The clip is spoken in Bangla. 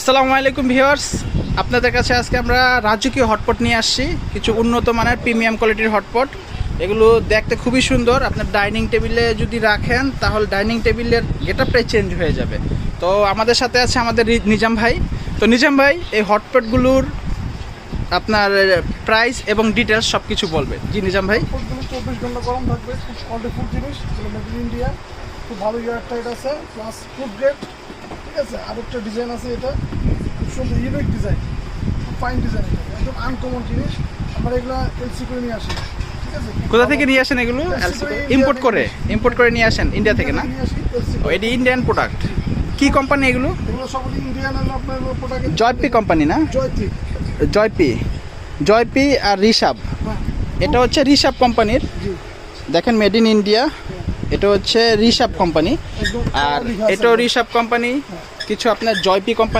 আসসালামু আলাইকুম ভিউয়ার্স, আপনাদের কাছে আজকে আমরা রাজকীয় হটপট নিয়ে আসছি। কিছু উন্নত মানের প্রিমিয়াম কোয়ালিটির হটপট। এগুলো দেখতে খুবই সুন্দর। আপনার ডাইনিং টেবিলে যদি রাখেন তাহলে ডাইনিং টেবিলের গেটআপটাই চেঞ্জ হয়ে যাবে। তো আমাদের সাথে আছে আমাদের নিজাম ভাই। তো নিজাম ভাই এই হটপটগুলোর আপনার প্রাইস এবং ডিটেলস সব কিছু বলবে। জি নিজাম ভাই। 24 ঘন্টা গরম থাকবে, খুব কোয়ালিটিফুল জিনিস, মেড ইন ইন্ডিয়া, খুব ভালো ইয়ার টাইট আছে, প্লাস ফুড গ্রেড। ঠিক আছে, আর একটা ডিজাইন আছে, এটা খুব সুন্দর ইউনিক ডিজাইন, খুব ফাইন ডিজাইন, এটা একদম আনকমন জিনিস। আমরা এগুলো এলসি করে নিয়ে আসি। ঠিক আছে, কোথা থেকে নিয়ে আসেন এগুলো? ইম্পোর্ট করে নিয়ে আসেন ইন্ডিয়া থেকে না? ও এটি ইন্ডিয়ান প্রোডাক্ট। কি কোম্পানি এগুলো? এগুলো সব ইন্ডিয়ান, আপনার প্রোডাক্ট জয়পি কোম্পানি না? জয়পি আর ঋষাব। হ্যাঁ, এটা হচ্ছে ঋষাব কোম্পানির। জি, দেখেন মেড ইন ইন্ডিয়া। এটা হচ্ছে ঋষাব কোম্পানি। একদম আর লেখা আছে এটাও একদম। ঋষাব কোম্পানি। কিছু আপনার জয়পি কোম্পানি